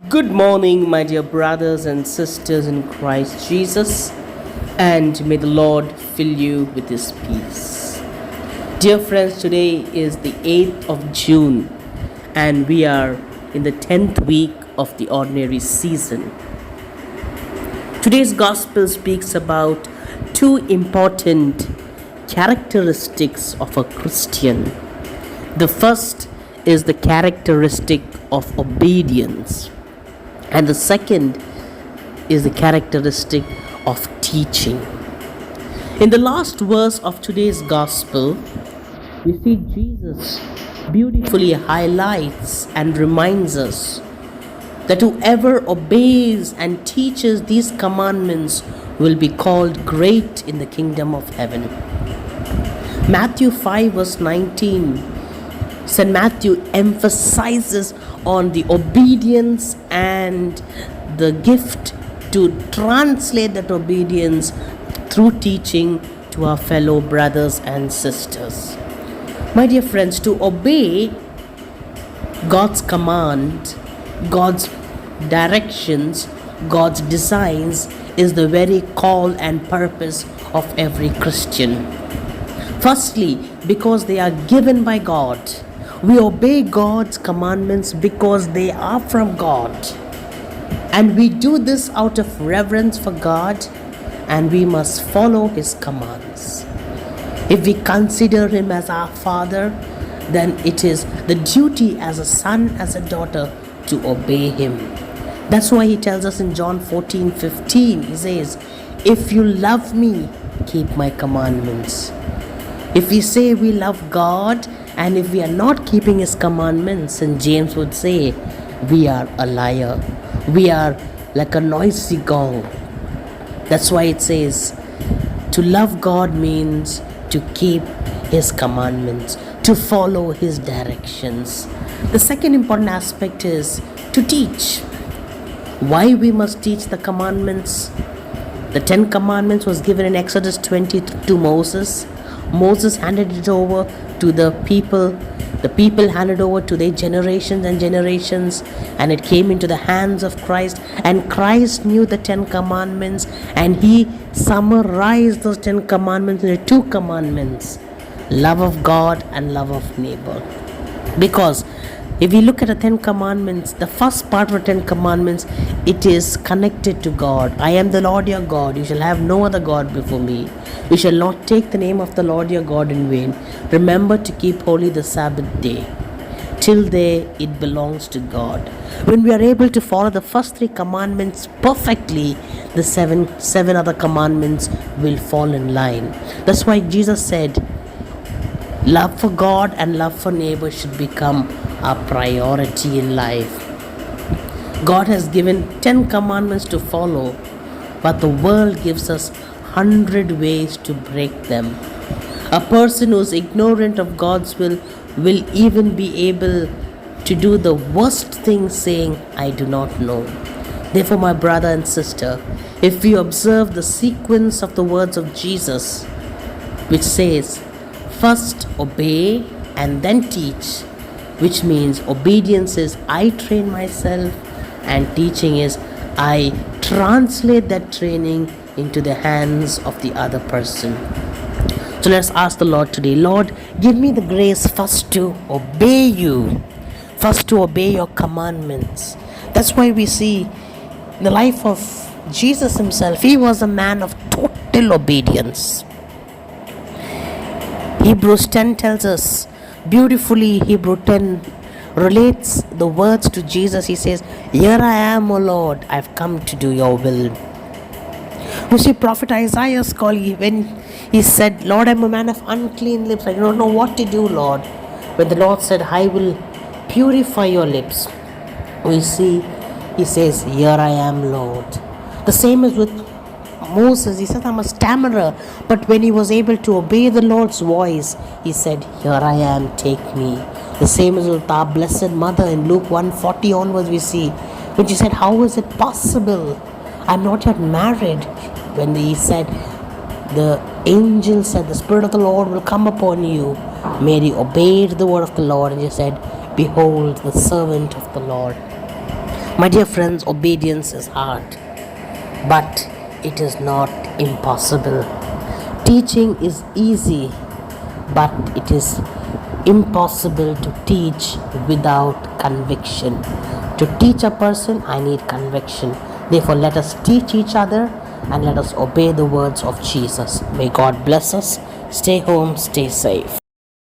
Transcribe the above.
Good morning, my dear brothers and sisters in Christ Jesus, and may the Lord fill you with His peace. Dear friends, today is the 8th of June, and we are in the 10th week of the ordinary season. Today's Gospel speaks about two important characteristics of a Christian. The first is the characteristic of obedience, and the second is the characteristic of teaching. In the last verse of today's Gospel, we see Jesus beautifully highlights and reminds us that whoever obeys and teaches these commandments will be called great in the kingdom of heaven. Matthew 5 verse 19, St. Matthew emphasizes on the obedience and the gift to translate that obedience through teaching to our fellow brothers and sisters. My dear friends, to obey God's command, God's directions, God's designs is the very call and purpose of every Christian. Firstly, because they are given by God. We obey God's commandments because they are from God. And we do this out of reverence for God, and we must follow His commands. If we consider Him as our Father, then it is the duty as a son, as a daughter, to obey Him. That's why He tells us in John 14:15, He says, "If you love me, keep my commandments." If we say we love God, and if we are not keeping His commandments, then James would say, we are a liar. We are like a noisy gong. That's why it says, to love God means to keep His commandments, to follow His directions. The second important aspect is to teach. Why we must teach the commandments? The 10 Commandments was given in Exodus 20 to Moses. Moses handed it over to the people. The people handed over to their generations and generations, and it came into the hands of Christ. And Christ knew the 10 Commandments, and He summarized those 10 Commandments into 2 commandments: love of God and love of neighbor. Because if we look at the 10 Commandments, the first part of the 10 Commandments, it is connected to God. I am the Lord your God. You shall have no other God before me. You shall not take the name of the Lord your God in vain. Remember to keep holy the Sabbath day. Till there it belongs to God. When we are able to follow the first 3 commandments perfectly, the seven other commandments will fall in line. That's why Jesus said, love for God and love for neighbor should become our priority in life. God has given 10 commandments to follow, but the world gives us 100 ways to break them. A person who is ignorant of God's will even be able to do the worst thing, saying, I do not know. Therefore, my brother and sister, if we observe the sequence of the words of Jesus, which says, first obey and then teach, which means obedience is I train myself, and teaching is I translate that training into the hands of the other person. So let's ask the Lord today, Lord, give me the grace first to obey you, first to obey your commandments. That's why we see in the life of Jesus Himself, He was a man of total obedience. Hebrews 10 tells us beautifully, Hebrews 10 relates the words to Jesus. He says, here I am, O Lord, I've come to do your will. You see, Prophet Isaiah's call, when he said, Lord, I'm a man of unclean lips, I don't know what to do, Lord. When the Lord said, I will purify your lips, we see, he says, here I am, Lord. The same is with Moses. He said, I'm a stammerer, but when he was able to obey the Lord's voice, he said, here I am, take me. The same is with our blessed mother. In Luke 1:40 onwards we see, when she said, how is it possible? I'm not yet married. When he said, the angel said, the Spirit of the Lord will come upon you. Mary obeyed the word of the Lord, and she said, behold, the servant of the Lord. My dear friends, obedience is hard, but it is not impossible. Teaching is easy, but it is impossible to teach without conviction. To teach a person, I need conviction. Therefore, let us teach each other and let us obey the words of Jesus. May God bless us. Stay home, stay safe.